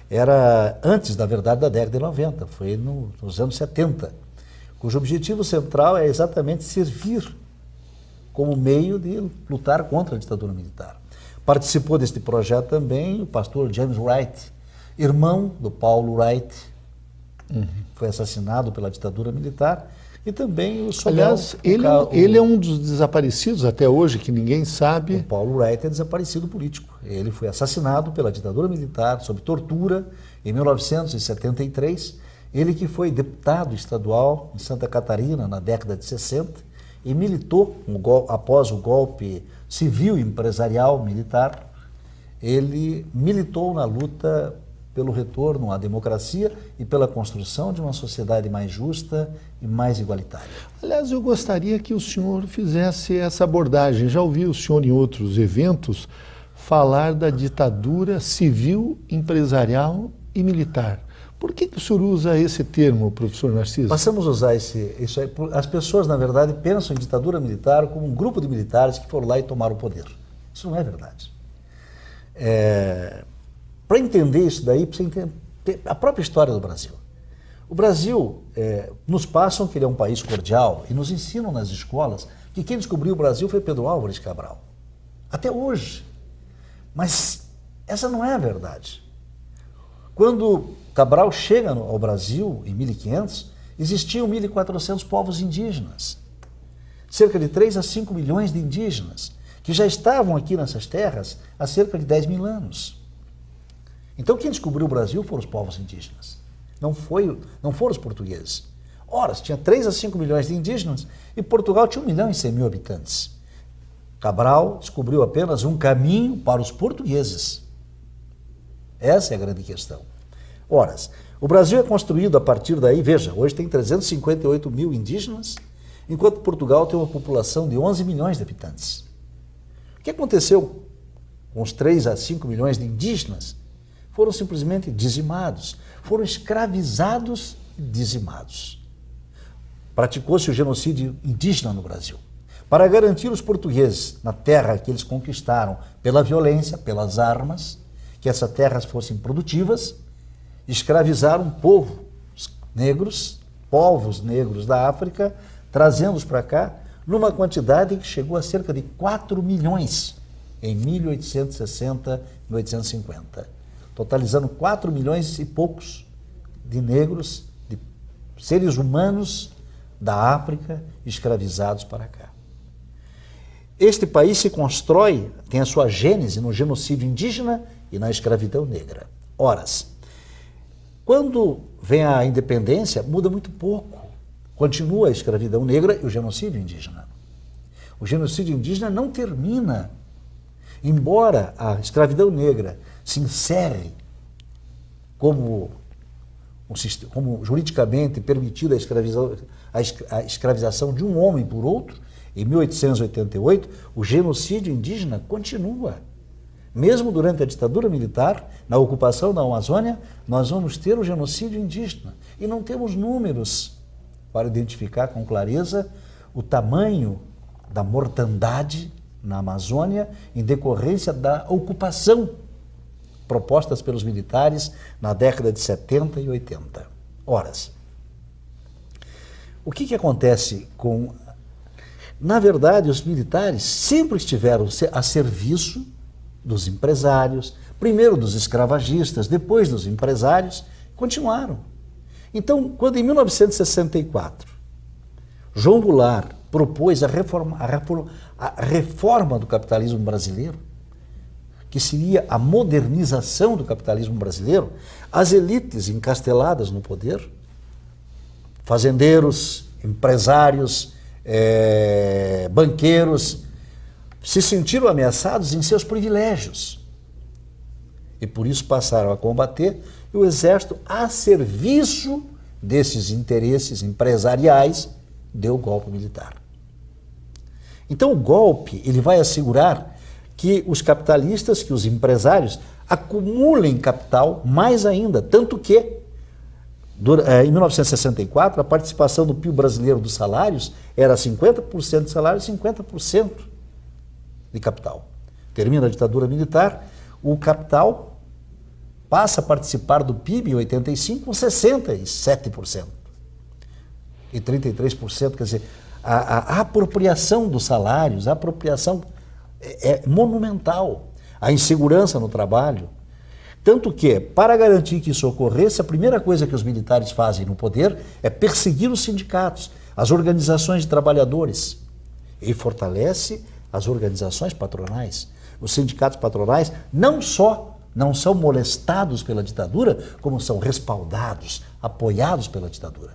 B: Era antes, na verdade, da década de 90, foi nos anos 70, cujo objetivo central é exatamente servir como meio de lutar contra a ditadura militar. Participou deste projeto também o pastor James Wright, irmão do Paulo Wright, foi assassinado pela ditadura militar, e também o Sobel.
A: Aliás, ele é um dos desaparecidos até hoje, que ninguém sabe.
B: O Paulo Wright é desaparecido político. Ele foi assassinado pela ditadura militar, sob tortura, em 1973. Ele que foi deputado estadual em Santa Catarina na década de 60 e militou, após o golpe civil e empresarial militar, ele militou na luta pelo retorno à democracia e pela construção de uma sociedade mais justa e mais igualitária.
A: Aliás, eu gostaria que o senhor fizesse essa abordagem. Já ouvi o senhor em outros eventos falar da ditadura civil, empresarial e militar. Por que o senhor usa esse termo, professor Narciso?
B: Passamos a usar isso aí. As pessoas, na verdade, pensam em ditadura militar como um grupo de militares que foram lá e tomaram o poder. Isso não é verdade. Para entender isso daí, precisa entender a própria história do Brasil. O Brasil, nos passam que ele é um país cordial e nos ensinam nas escolas que quem descobriu o Brasil foi Pedro Álvares Cabral. Até hoje. Mas essa não é a verdade. Quando Cabral chega ao Brasil, em 1500, existiam 1.400 povos indígenas. Cerca de 3 a 5 milhões de indígenas, que já estavam aqui nessas terras há cerca de 10 mil anos. Então quem descobriu o Brasil foram os povos indígenas, não foram os portugueses. Ora, tinha 3 a 5 milhões de indígenas e Portugal tinha 1.100.000 habitantes. Cabral descobriu apenas um caminho para os portugueses. Essa é a grande questão. Ora, o Brasil é construído a partir daí, veja, hoje tem 358 mil indígenas, enquanto Portugal tem uma população de 11 milhões de habitantes. O que aconteceu com os 3 a 5 milhões de indígenas? Foram simplesmente dizimados, foram escravizados e dizimados. Praticou-se o genocídio indígena no Brasil. Para garantir os portugueses na terra que eles conquistaram pela violência, pelas armas, que essas terras fossem produtivas, escravizaram povos negros da África, trazendo-os para cá, numa quantidade que chegou a cerca de 4 milhões em 1860 e 1850. Totalizando 4 milhões e poucos de negros, de seres humanos da África escravizados para cá. Este país se constrói, tem a sua gênese no genocídio indígena e na escravidão negra. Horas, quando vem a independência, muda muito pouco. Continua a escravidão negra e o genocídio indígena. O genocídio indígena não termina. Embora a escravidão negra se encerre como juridicamente permitida a escravização de um homem por outro, em 1888, o genocídio indígena continua. Mesmo durante a ditadura militar, na ocupação da Amazônia, nós vamos ter o genocídio indígena. E não temos números para identificar com clareza o tamanho da mortandade na Amazônia em decorrência da ocupação propostas pelos militares na década de 70 e 80. Horas, o que acontece com... Na verdade, os militares sempre estiveram a serviço dos empresários, primeiro dos escravagistas, depois dos empresários, continuaram. Então, quando em 1964, João Goulart propôs a reforma do capitalismo brasileiro, que seria a modernização do capitalismo brasileiro, as elites encasteladas no poder, fazendeiros, empresários, banqueiros, se sentiram ameaçados em seus privilégios. E por isso passaram a combater o exército a serviço desses interesses empresariais, deu o golpe militar. Então o golpe, ele vai assegurar que os capitalistas, que os empresários acumulem capital mais ainda, tanto que em 1964 a participação do PIB brasileiro dos salários era 50% de salário e 50% de capital. Termina a ditadura militar, o capital passa a participar do PIB em 85 com 67% e 33%, quer dizer, a apropriação dos salários, a apropriação é monumental, a insegurança no trabalho. Tanto que, para garantir que isso ocorresse, a primeira coisa que os militares fazem no poder é perseguir os sindicatos, as organizações de trabalhadores, e fortalece as organizações patronais. Os sindicatos patronais não só não são molestados pela ditadura, como são respaldados, apoiados pela ditadura.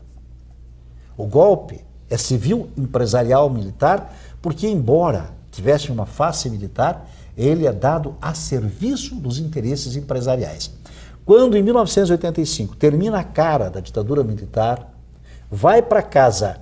B: O golpe é civil, empresarial, militar, porque embora tivesse uma face militar, ele é dado a serviço dos interesses empresariais. Quando, em 1985, termina a cara da ditadura militar, vai para casa,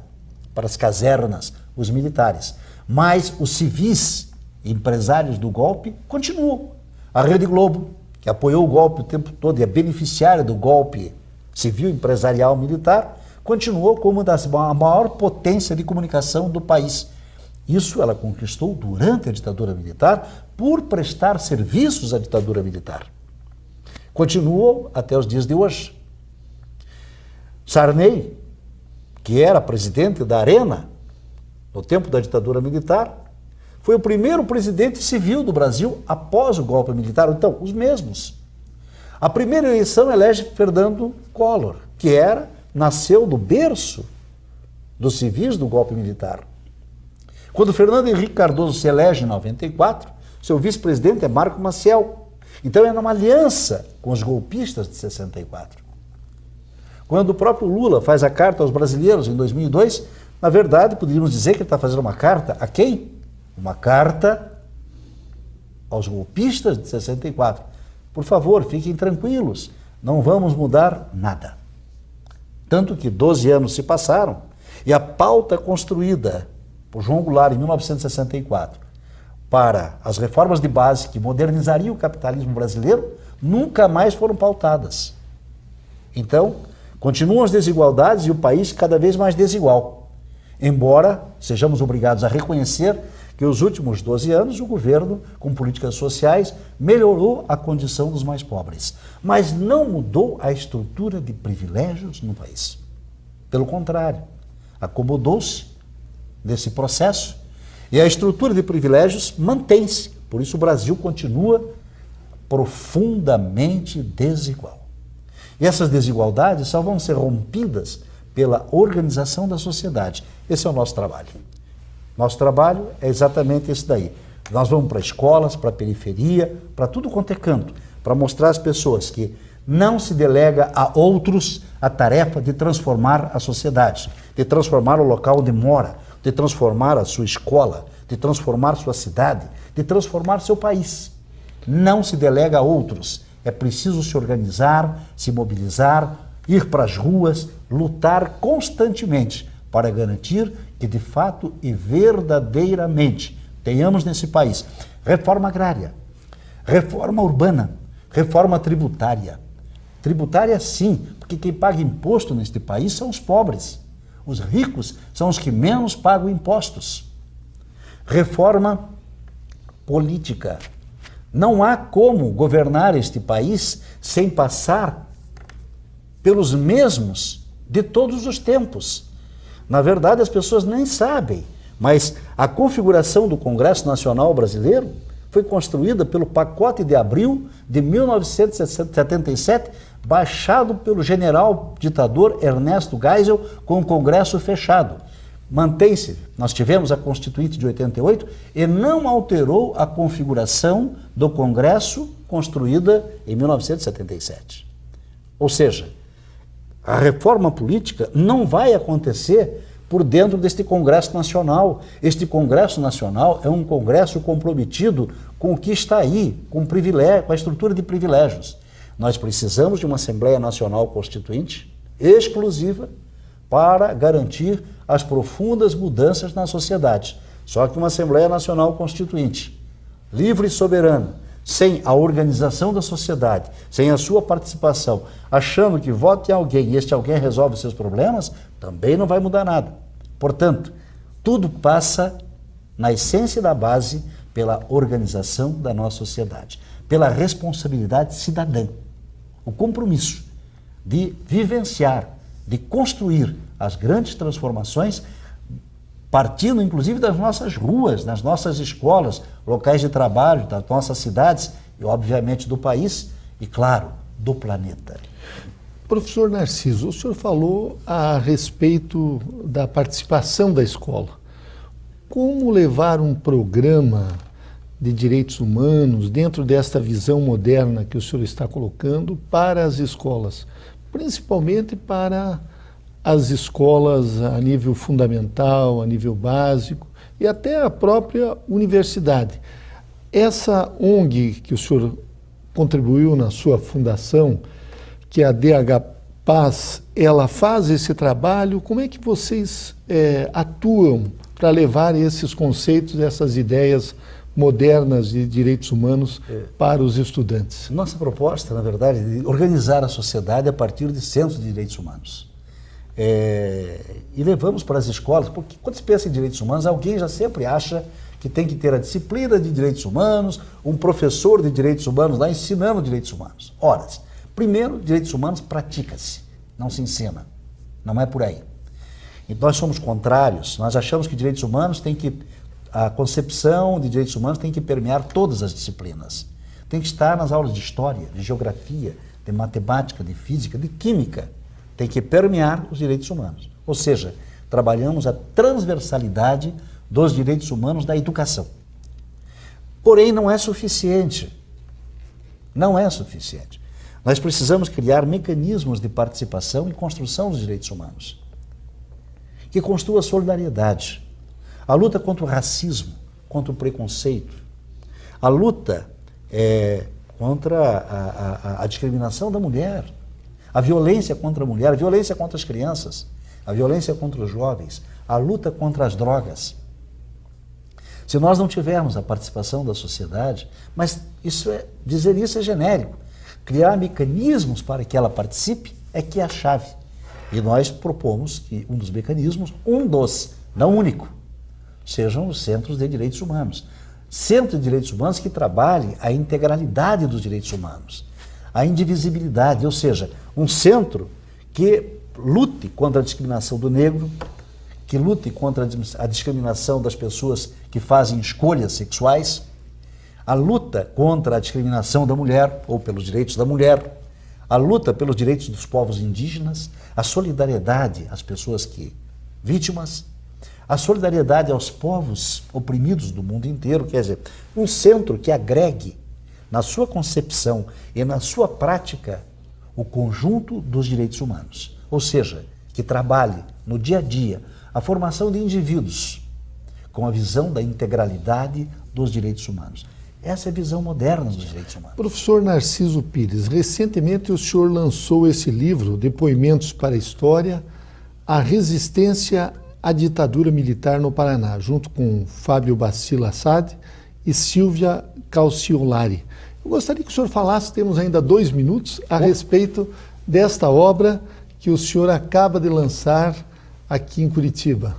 B: para as casernas, os militares, mas os civis, empresários do golpe, continuam. A Rede Globo, que apoiou o golpe o tempo todo e é beneficiária do golpe civil, empresarial, militar, continuou como a maior potência de comunicação do país. Isso ela conquistou durante a ditadura militar por prestar serviços à ditadura militar. Continuou até os dias de hoje. Sarney, que era presidente da Arena no tempo da ditadura militar, foi o primeiro presidente civil do Brasil após o golpe militar. Então, os mesmos. A primeira eleição elege Fernando Collor, que nasceu do berço dos civis do golpe militar. Quando Fernando Henrique Cardoso se elege em 94, seu vice-presidente é Marco Maciel. Então é numa aliança com os golpistas de 64. Quando o próprio Lula faz a carta aos brasileiros em 2002, na verdade, poderíamos dizer que ele está fazendo uma carta a quem? Uma carta aos golpistas de 64. Por favor, fiquem tranquilos, não vamos mudar nada. Tanto que 12 anos se passaram e a pauta construída por João Goulart em 1964 para as reformas de base que modernizariam o capitalismo brasileiro nunca mais foram pautadas. Então, continuam as desigualdades e o país cada vez mais desigual. Embora sejamos obrigados a reconhecer que nos últimos 12 anos o governo, com políticas sociais, melhorou a condição dos mais pobres, mas não mudou a estrutura de privilégios no país. Pelo contrário, acomodou-se desse processo e a estrutura de privilégios mantém-se. Por isso o Brasil continua profundamente desigual. E essas desigualdades só vão ser rompidas pela organização da sociedade. Esse é o nosso trabalho. Nosso trabalho é exatamente esse daí. Nós vamos para escolas, para a periferia, para tudo quanto é canto, para mostrar às pessoas que não se delega a outros a tarefa de transformar a sociedade, de transformar o local onde mora, de transformar a sua escola, de transformar sua cidade, de transformar seu país. Não se delega a outros. É preciso se organizar, se mobilizar, ir para as ruas, lutar constantemente para garantir que, de fato e verdadeiramente, tenhamos nesse país reforma agrária, reforma urbana, reforma tributária. Tributária sim, porque quem paga imposto neste país são os pobres. Os ricos são os que menos pagam impostos. Reforma política. Não há como governar este país sem passar pelos mesmos de todos os tempos. Na verdade, as pessoas nem sabem, mas a configuração do Congresso Nacional Brasileiro foi construída pelo Pacote de Abril de 1977, baixado pelo general ditador Ernesto Geisel, com o Congresso fechado. Mantém-se, nós tivemos a Constituinte de 88 e não alterou a configuração do Congresso construída em 1977. Ou seja, a reforma política não vai acontecer por dentro deste Congresso Nacional. Este Congresso Nacional é um Congresso comprometido com o que está aí, com privilégio, com a estrutura de privilégios. Nós precisamos de uma Assembleia Nacional Constituinte exclusiva para garantir as profundas mudanças na sociedade. Só que uma Assembleia Nacional Constituinte, livre e soberana, sem a organização da sociedade, sem a sua participação, achando que vote em alguém e este alguém resolve os seus problemas, também não vai mudar nada. Portanto, tudo passa, na essência da base, pela organização da nossa sociedade, pela responsabilidade cidadã, o compromisso de vivenciar, de construir as grandes transformações, partindo inclusive das nossas ruas, das nossas escolas, locais de trabalho, das nossas cidades e, obviamente, do país e, claro, do planeta.
A: Professor Narciso, o senhor falou a respeito da participação da escola. Como levar um programa de direitos humanos dentro desta visão moderna que o senhor está colocando para as escolas, principalmente para as escolas a nível fundamental, a nível básico e até a própria universidade? Essa ONG que o senhor contribuiu na sua fundação, que é a DH Paz, ela faz esse trabalho. Como é que vocês atuam para levar esses conceitos, essas ideias modernas de direitos humanos para os estudantes?
B: Nossa proposta, na verdade, é de organizar a sociedade a partir de centros de direitos humanos. E levamos para as escolas, porque quando se pensa em direitos humanos, alguém já sempre acha que tem que ter a disciplina de direitos humanos, um professor de direitos humanos lá ensinando direitos humanos. Ora, primeiro, direitos humanos pratica-se, não se ensina, não é por aí. E nós somos contrários, nós achamos que direitos humanos a concepção de direitos humanos tem que permear todas as disciplinas. Tem que estar nas aulas de história, de geografia, de matemática, de física, de química. Tem que permear os direitos humanos. Ou seja, trabalhamos a transversalidade dos direitos humanos da educação. Porém, não é suficiente. Não é suficiente. Nós precisamos criar mecanismos de participação e construção dos direitos humanos, que construam a solidariedade, a luta contra o racismo, contra o preconceito, a luta contra a discriminação da mulher, a violência contra a mulher, a violência contra as crianças, a violência contra os jovens, a luta contra as drogas. Se nós não tivermos a participação da sociedade, mas dizer isso é genérico, criar mecanismos para que ela participe é que é a chave. E nós propomos que um dos mecanismos, não único, sejam os centros de direitos humanos. Centros de direitos humanos que trabalhem a integralidade dos direitos humanos, a indivisibilidade, ou seja, um centro que lute contra a discriminação do negro, que lute contra a discriminação das pessoas que fazem escolhas sexuais, a luta contra a discriminação da mulher ou pelos direitos da mulher, a luta pelos direitos dos povos indígenas, a solidariedade às pessoas vítimas, A solidariedade aos povos oprimidos do mundo inteiro, quer dizer, um centro que agregue na sua concepção e na sua prática o conjunto dos direitos humanos. Ou seja, que trabalhe no dia a dia a formação de indivíduos com a visão da integralidade dos direitos humanos. Essa é a visão moderna dos direitos humanos.
A: Professor Narciso Pires, recentemente o senhor lançou esse livro, Depoimentos para a História, a resistência à ditadura militar no Paraná, junto com Fábio Bacila Assad e Silvia Calciolari. Eu gostaria que o senhor falasse, temos ainda 2 minutos, a respeito desta obra que o senhor acaba de lançar aqui em Curitiba.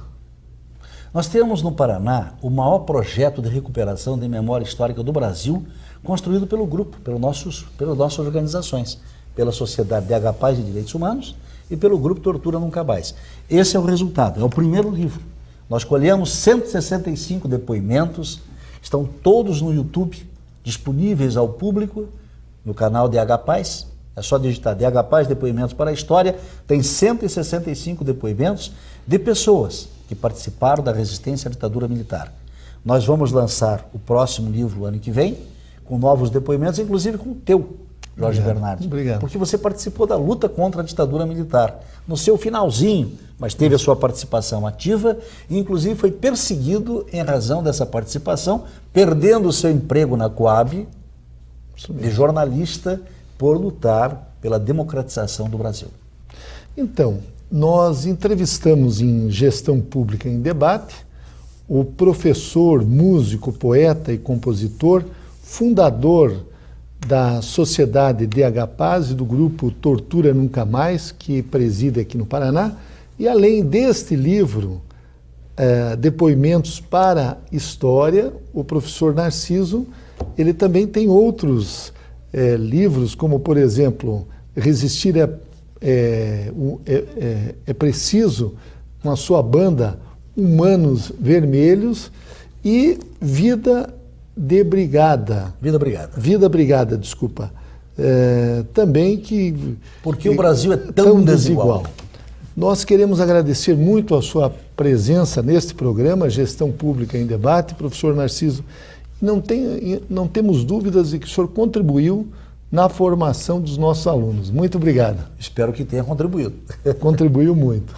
B: Nós temos no Paraná o maior projeto de recuperação de memória histórica do Brasil, construído pelo grupo, pelas nossas organizações, pela Sociedade DH Paz de Direitos Humanos e pelo Grupo Tortura Nunca Mais. Esse é o resultado, é o primeiro livro. Nós colhemos 165 depoimentos, estão todos no YouTube, disponíveis ao público, no canal DH Paz. É só digitar DH Paz Depoimentos para a História. Tem 165 depoimentos de pessoas que participaram da resistência à ditadura militar. Nós vamos lançar o próximo livro ano que vem, com novos depoimentos, inclusive com o teu, Jorge Bernardi.
A: Obrigado.
B: Porque você participou da luta contra a ditadura militar, no seu finalzinho, mas teve a sua participação ativa e inclusive foi perseguido em razão dessa participação, perdendo o seu emprego na Coab, de jornalista, por lutar pela democratização do Brasil.
A: Então, nós entrevistamos em Gestão Pública em Debate o professor, músico, poeta e compositor, fundador da Sociedade DH Paz e do grupo Tortura Nunca Mais, que preside aqui no Paraná. E além deste livro, Depoimentos para a História, o professor Narciso, ele também tem outros livros, como, por exemplo, Resistir é Preciso, com a sua banda Humanos Vermelhos, e Vida de Brigada. Vida Brigada, desculpa. Também que...
B: Porque o Brasil é tão desigual.
A: Nós queremos agradecer muito a sua presença neste programa, Gestão Pública em Debate, professor Narciso. Não temos dúvidas de que o senhor contribuiu na formação dos nossos alunos. Muito obrigado.
B: Espero que tenha contribuído.
A: Contribuiu muito.